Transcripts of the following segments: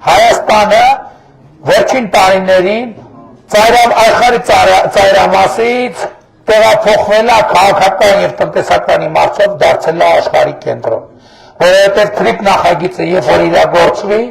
Հայաստանը վերջին տարիներին աշխարհի ծայրամասից տեղափոխվել է քաղաքական եւ տնտեսական իմաստով դարձել է աշխարհի կենտրոն, որովհետեւ TRIP նախագիծը երբ որ իրագործվի,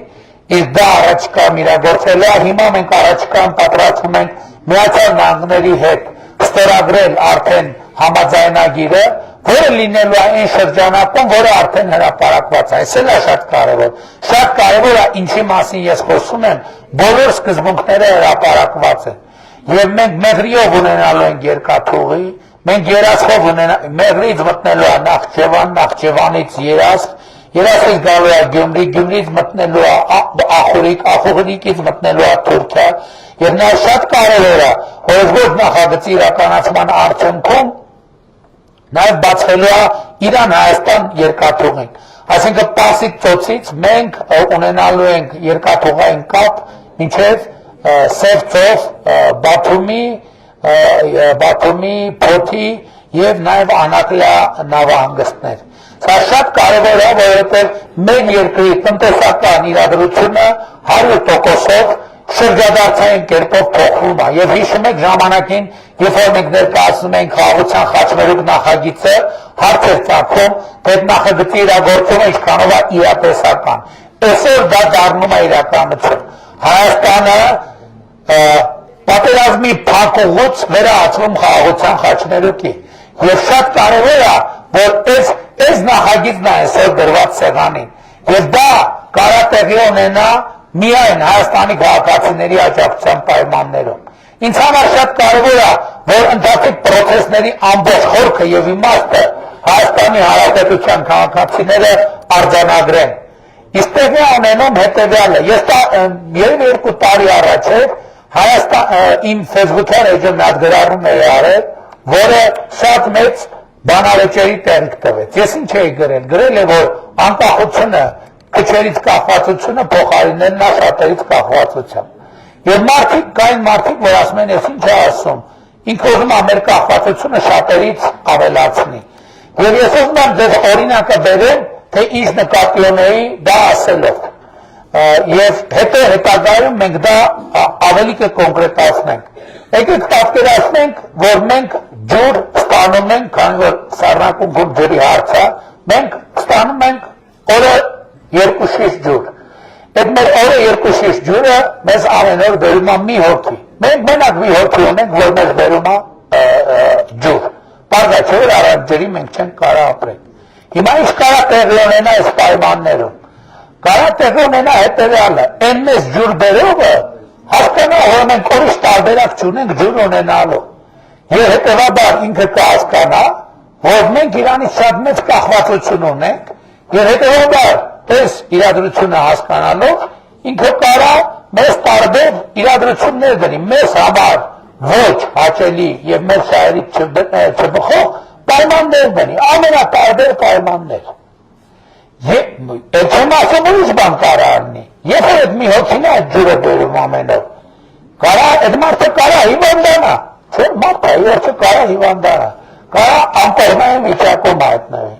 իսկ դա առաջկա իրագործելու է, հիմա մենք առաջկան պատրաստվում ենք Միացյալ Նահանգների հետ ստորագրել արդեն համաձայնագիրը, որը լինելու է այն շրջանակում, որը արդեն հրապարակված է, այս էլ է շատ կարևոր։ Շատ կարևոր է, ինչի մասին ես խոսում եմ, բոլոր սկզբունքները հրապարակված են։ Եվ մենք մեղրիով ունենալու ենք երկաթուղի, մենք երասխով մեղրից մտնելու է Նախճեվան, Նախճեվանից երասխ, երասխից գալու է Գյումրի, Գյումրից մտնելու է Ախուրիկ, Ախուրիկից մտնելու է Թուրքիա, եւ նա շատ կարևոր է, որ ոչ նախագծի իրականացման արդյունքում նաև բացվելու է Իրան-Հայաստան երկաթուղին, այսինքն Պարսից ծոցից մենք ունենալու ենք երկաթուղային կապ մինչև Սև ծով, Բաթումի, Փոթի եւ նաև Անակլիա նավահանգստներ։ Սա շատ կարևոր է, որովհետեւ մեր երկրի տնտեսական իրադրությունը 100%-ով շրջադարձային կերպով փոխվում է եւ հիշում եք ժամանակին, երբ որ մենք ներկայացնում ենք խաղաղության խաչմերուկ նախագիծը, հարց էր ծագում, թե այդ նախագծի իրագործումը ինչքանով է իրատեսական։ Այսօր դա դառնում է իրականություն։ Հայաստանը պատերազմի փակուղուց վերահացվում խաղաղության խաչմերուկի եւ շատ կարեւոր է, որ այս նախագիծն է այսօր դրված սեղանին եւ դա կարա տեղի ունենա միայն Հայաստանի քաղաքացիների աջակցության պայմաններում։ Ինձ համար շատ կարևոր է, որ ընդհանուր պրոցեսների ամբողջ խորքը եւ իմաստը Հայաստանի Հանրապետության քաղաքացիները արձանագրեն։ Իսկ տեղի ունենում հետեւյալը, ես երևի 2 տարի առաջ իմ Facebook-յան էջը մի հատ գրառում էի արել, որը շատ մեծ բանավեճերի տեղիք տվեց։ Ես ինչ էի գրել, գրել է, որ անկախությունը քչերից կախվածությունը փոխարինելն է շատերից կախվածությամբ։ Եվ մարդիկ կային մարդիկ, որ ասում են, ես ինչ է ասում, ինքը ուզում է մեր կախվածությունը շատերից ավելացնի։ Եվ ես ուզում եմ ձեզ օրինակը բերեմ, թե ինչ նկատի ունեի դա ասելով։ Եվ հետո հետագայում մենք դա ավելի կկոնկրետացնենք։ Եկեք պատկերացնենք, որ մենք ջուր ստանում ենք, քանի որ սառնակում ջրի հարց է, մենք ստանում ենք օրը 2 շիշ ջուր։ Այդ մեր օրը 2 շիշ ջուրը մեզ ամեն օր բերում է մի հոգի։ Մենք մենակ մի հոգի ունենք, որ մեզ բերում է ջուր։ Պարզ է, չէ՞ որ առանց ջրի մենք չենք կարող ապրել։ Հիմա ինչ կարա տեղի ունենա այս պայմաններում։ Կարա տեղի ունենա հետևյալը, այն մեզ ջուր բերողը հասկանա, որ մենք ուրիշ տարբերակ չունենք ջուր ունենալու։ Եվ հետևաբար ինքը կհասկանա, որ մենք Իրանից շատ մեծ կախվածություն ունենք, եւ հետևաբար այս իրադրությունը հասկանալով ինքը կարա մեզ տարբեր իրադրություններ դնի, մեզ համար ոչ հաճելի եւ մեր շահերից չբխող պայմաններ դնի, ամենատարբեր պայմաններ։ Այդ չեմ ասում ուրիշ բան կարա առնի, երբ որ այդ մի հոգին է այդ ջուրը բերում ամեն օր, կարա այդ մարդը կարա հիվանդանա, չէ՞ մարդը ոչ կարա հիվանդանա, կարա անտեղնային վիճակում հայտնվի,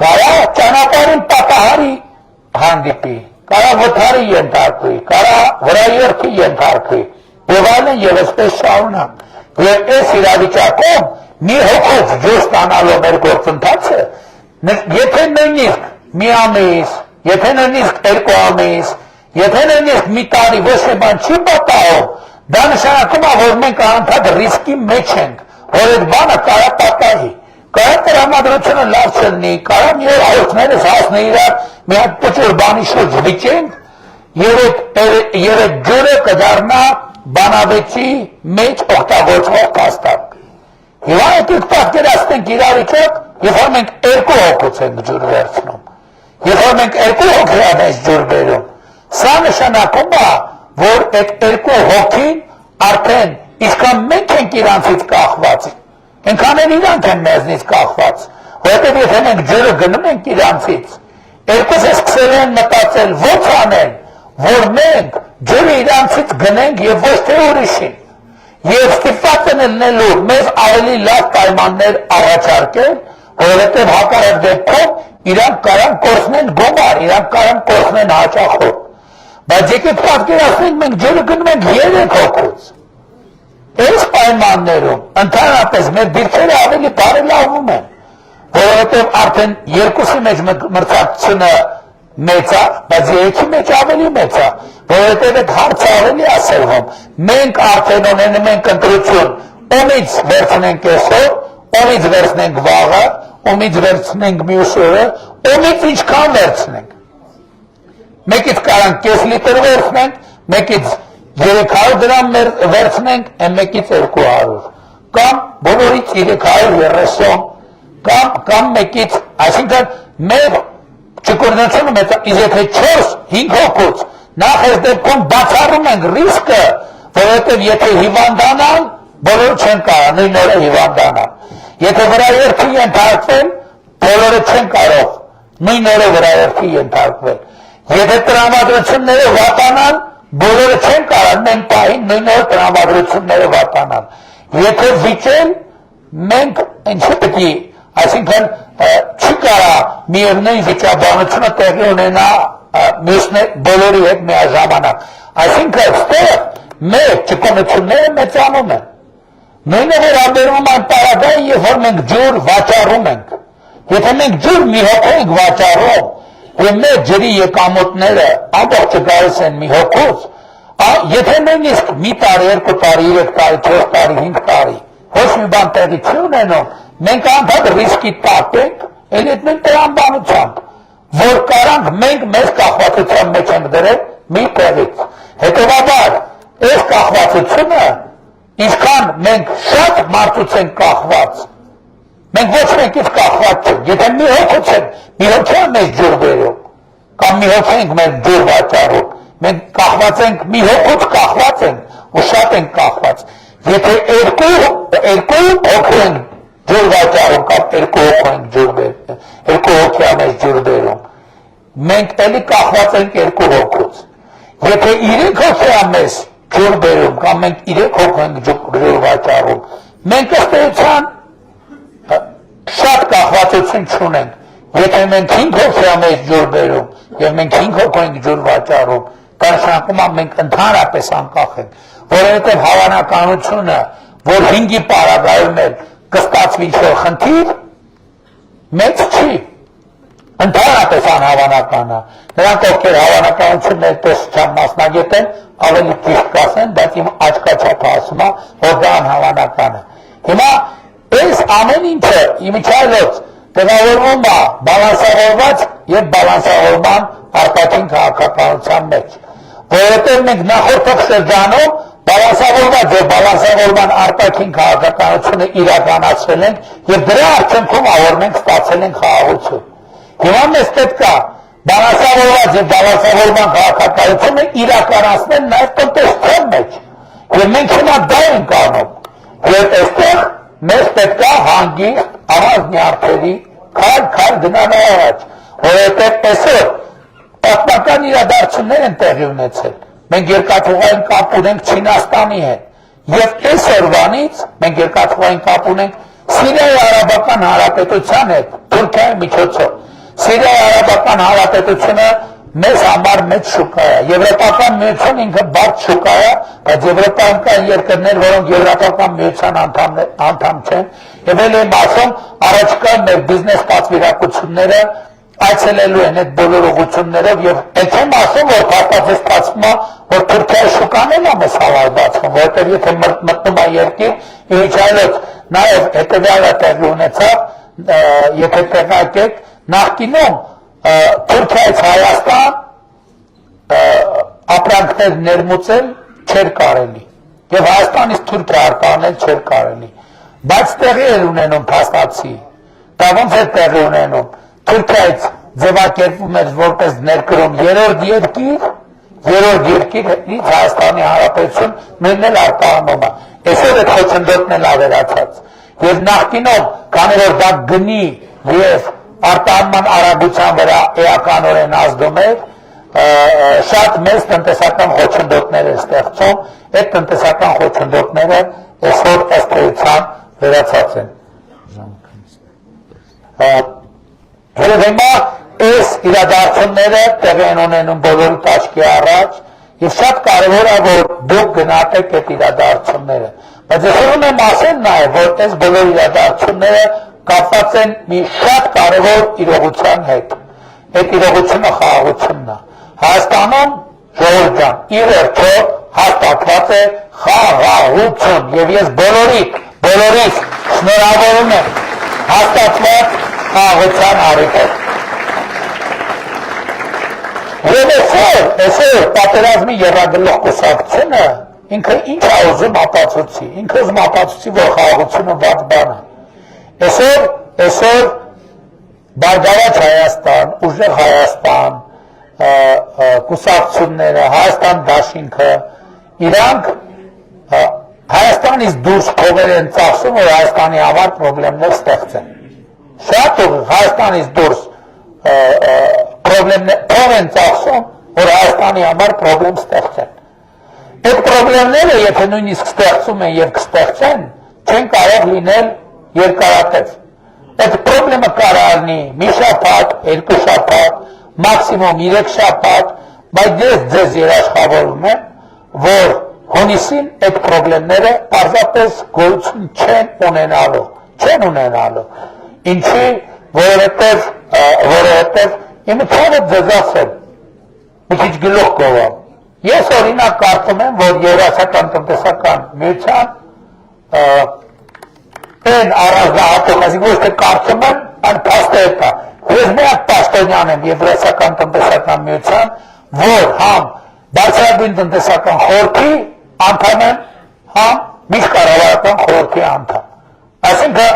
կարա ճանապարհին պատահարի հանդիպի, կարա վթարի ենթարկվի, կարա վրայերթի ենթարկվի, եւ այլն եւ այսպես շարունակ։ Եվ այս իրավիճակում մի հոգով ջուր ստանալու մեր գործընթացը, եթե նույնիսկ մի ամիս, եթե նույնիսկ 2 ամիս, եթե նույնիսկ մի տարի ոչ մի բան չի պատահում, դա նշանակում է, որ մենք անընդհատ ռիսկի մեջ ենք, որ այդ բանը կարա պատահի։ Կարա տրամադրությունը լավ չլինի, կարա մի օր հայրենիքներս հասնի իրար մի հատ փոքր բանի շուրջ վիճենք եւ այդ ջուրը կդառնա բանավեճի մեջ օգտագործվող փաստարկ։ Եվ այդ պատկերացնենք իրավիճակ, երբ որ մենք 2 հոգուց ենք ջուր վերցնում, երբ որ մենք 2 հոգի ենք ջուր բերում, սա նշանակում է, որ այդ 2 հոգին արդեն իսկական մենք ենք իրանցից կախված։ Այնքան էլ իրանք են մեզնից կախված, որովհետև եթե մենք ջուրը գնում ենք իրանցից, երկուսը սկսել են մտածել ո՞նց անել, որ մենք ջուրը իրանցից գնենք եւ ոչ թե ուրիշին, եւ ստիպված են լինելու մեզ ավելի լավ պայմաններ առաջարկել, որովհետև հակառակ դեպքում իրանք կարան կորցնեն գումար, իրանք կարան կորցնեն հաճախորդ։ բայց եկեք պատկերացնենք մենք ջուրը գնում ենք 3 հոգուց։ Այս պայմաններում ընդհանրապես մեր դիրքերը ավելի բարելավում են, որովհետև արդեն 2-ի մեջ մրցակցությունը մեծ է, բայց 3-ի մեջ ավելի մեծ է, որովհետև այդ հարցը ավելի է սերվում։ Մենք արդեն ունենում ենք ընտրություն, ումից վերցնենք այսօր, ումից վերցնենք վաղը, ումից վերցնենք մյուս օրը, ումից ինչքան վերցնենք։ Մեկից կարանք կես լիտր վերցնենք, մեկից 300 դրամ վերցնենք, մեկից 200, կամ բոլորից 330, կամ մեկից, այսինքն մեր չկորնացումը մեծ, եթե 4-5 հոգուց, նախ այս դեպքում բացառում ենք ռիսկը, որովհետև եթե հիվանդանան, բոլորը չեն կարող, նույն օրը հիվանդանան։ Եթե վրաերթի ենթարկվեն, բոլորը չեն կարող, նույն օրը վրաերթի ենթարկվել։ Եթե տրամադրությունները վատանան, բոլորը չեն կարող նույն պահին նույն օր տրամադրությունները վատանան։ Եթե վիճեն, մենք ինչի պետք է, այսինքն չի կարա միևնույն վիճաբանությունը տեղի ունենա բոլորի հետ միաժամանակ։ Այսինքն այստեղ մեր ճկունությունները մեծանում են։ Նույնը վերաբերում այն պարագային, երբ որ մենք ջուր վաճառում ենք։ Եթե մենք ջուր մի հոգու ենք վաճառում, և մեր ջրի եկամուտները ամբողջը գալիս են մի հոգուց, եթե նույնիսկ մի տարի, 2 տարի, 3 տարի, 4 տարի, 5 տարի, ոչ մի բան տեղի չի ունենում, մենք անդադ ռիսկի տակ ենք, էլ այդ նույն տրամաբանությամբ, որ կարանք մենք մեզ կախվածության մեջ ենք դրել մի տեղից։ Հետևաբար, այս կախվածությունը, ինչքան մենք շատ մարդուց ենք կախված, մենք ոչ մեկից կախված չենք, եթե մի հոգուց ենք, մի հոգի է մեզ ջուր բերում, կամ մի հոգի ենք մեր ջուր վաճառում, մենք կախված ենք, մի հոգուց կախված ենք, ու շատ ենք կախված, եթե երկու հոգի ենք ջուր վաճառում, կամ 2 հոգի ենք ջուր բերում, 2 հոգի է մեզ ջուր բերում, մենք էլի կախված ենք 2 հոգուց, եթե 3 հոգի է մեզ ջուր բերում, կամ մենք 3 հոգի ենք ջուր վաճառում, մենք ըստ էության շատ կախվածություն չունենք, եթե մենք 5 հոգի է մեզ ջուր բերում, և մենք 5 հոգի ենք ջուր վաճառում, նշանակում է մենք ընդհանրապես անկախ ենք, որովհետև հավանականությունը, որ 5-ի պարագայում էլ կստացվի ինչ-որ խնդիր, մեծ չի, ընդհանրապես անհավանական է։ Նրանք, ովքեր հավանականություններ տեսության մասնագետ են, ավելի ճիշտ կասեն, բայց իմ աչքաչափը ասում է, որ դա անհավանական է։ Հիմա այս ամեն ինչը իմիջիայլոց տեղավորվում է բալանսավորված և բալանսավորման արտաքին քաղաքականության մեջ, որովհետև մենք նախորդ շրջանում բալանսավորված և բալանսավորման արտաքին քաղաքականությունը իրականացրել ենք և դրա արդյունքում որ մենք ստացել ենք խաղաղություն։ Հիմա մեզ պետք է բալանսավորված և բալանսավորման քաղաքականությունը իրականացնել նաև տնտեսության մեջ, և մենք հիմա դա ենք անում, և այստեղ մեզ պետք է հանգիստ առանձնյարդերի քայլ գնալ առաջ, որովհետև այսօր պատմական իրադարձություններ են տեղի ունեցել։ Մենք երկաթուղային կապ ունենք Չինաստանի հետ, և այսօրվանից մենք երկաթուղային կապ ունենք Սիրիայի Արաբական Հանրապետության հետ, Թուրքիայի միջոցով։ Սիրիայի Արաբական Հանրապետությունը մեզ համար մեծ շուկա է, Եվրոպական միություն ինքը բարդ շուկա է, բայց եվրոպական երկրներ, որոնք Եվրոպական միության անդամ չեն, և էլ եմ ասում, առաջիկա մեր բիզնես պատվիրակությունները այցելելու են այդ բոլոր ուղղություններով և այդ չեմ ասում, որ փաստացի ստացվում է, որ Թուրքիայի շուկան էլ է մեզ համար բացվում, որովհետև եթե մտնում է երկիր, իմիջիայլոց նաև հետևյալը տեղի ունեցավ, եթե տեղյակ եք, նախկինում Թուրքիայից Հայաստան ապրանքներ ներմուծել չէր կարելի և Հայաստանից Թուրքիա արտահանել չէր կարելի, բայց տեղի էր ունենում փաստացի, դա ոնց է տեղի ունենում, Թուրքիայից ձևակերպվում էր որպես ներկրում երրորդ երկիրից Հայաստանի Հանրապետություն նույնն էլ արտահանում է, այսօր այդ խոչընդոտն էլ ավերացած, և նախկինում, քանի որ դա գնի և արտահանման արագության վրա էականորեն ազդում էր, շատ մեծ տնտեսական խոչընդոտներ է ստեղծում, այդ տնտեսական խոչընդոտները այսօր ըստ էության վերացած են։ Եվ հիմա այս իրադարձությունները տեղի են ունենում բոլորի աչքի առաջ եւ շատ կարեւոր է որ դուք գնահատեք այդ իրադարձությունները բայց ես ուզում եմ ասել նաեւ որ այս բոլոր իրադարձությունները կապված են մի շատ կարեւոր իրողության հետ այդ իրողությունը խաղաղությունն է Հայաստանում ժողովուրդ ջան ի վերջո հաստատված է խաղաղություն եւ ես բոլորիս շնորհավորում եմ հաստատված խաղաղության առիթով Եվ այսօր պատերազմի եռագլուխ կուսակցությունը ինքը ինչ է ուզում ապացուցի, ինքը ուզում ապացուցի, որ խաղաղությունը վատ բան է։ Այսօր Բարգավաճ Հայաստան, Ուժեղ Հայաստան, կուսակցությունները, Հայաստան դաշինքը, իրանք Հայաստանից դուրս փողեր են ծախսում, որ Հայաստանի համար պրոբլեմներ ստեղծեն։ Շատ ուղիղ Հայաստանից դուրս փող են ծախսում, որ Հայաստանի համար պրոբլեմ ստեղծեն։ Այդ պրոբլեմները, եթե նույնիսկ ստեղծում են և կստեղծեն, չեն կարող լինել երկարատև։ Այդ պրոբլեմը կարող լինի մի շաբաթ, երկու շաբաթ, մաքսիմում 3 շաբաթ, բայց ես ձեզ երաշխավորում եմ, որ հունիսին այդ պրոբլեմները պարզապես գոյություն չեն ունենալու։ Ինչի, որովհետև Իմը թողը ձեզ ասել, մի քիչ գլուխ կողամ։ Ես օրինակ կարծում եմ, որ Եվրասիական տնտեսական միության են առանձնահատուկ, այսինքն ոչ թե կարծում եմ, այլ փաստերն է։ Ես միակ պաշտոնյան եմ Եվրասիական տնտեսական միության, որ համ բարձրագույն տնտեսական խորհրդի անդամ եմ, համ միջկառավարական խորհրդի անդամ։ Այսինքն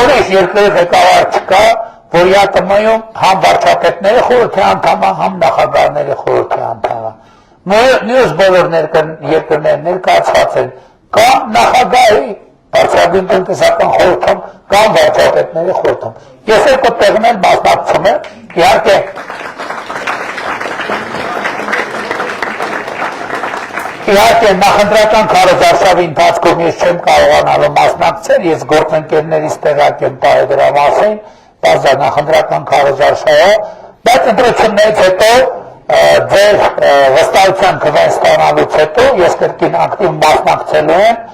ուրիշ երկրի ղեկավար չկա, որ ԵԱՏՄ-ում համ վարչապետների խորհրդի անդամ է, համ նախագահների խորհրդի անդամ է։ Մյուս բոլոր երկրներ ներկայացված են կամ նախագահի բարձրագույն տնտեսական խորհրդում կամ վարչապետների խորհրդում։ Ես երկու տեղն էլ մասնակցում եմ, իհարկե նախընտրական քարոզարշավի ընթացքում ես չեմ կարողանալու մասնակցել, ես գործընկերներից տեղակ եմ տալու դրա մասին, բայց դա նախընտրական քարոզարշավը, բայց ընտրություններից հետո ձեր վստահության քվեն ստանալուց հետո ես կրկին ակտիվ մասնակցելու եմ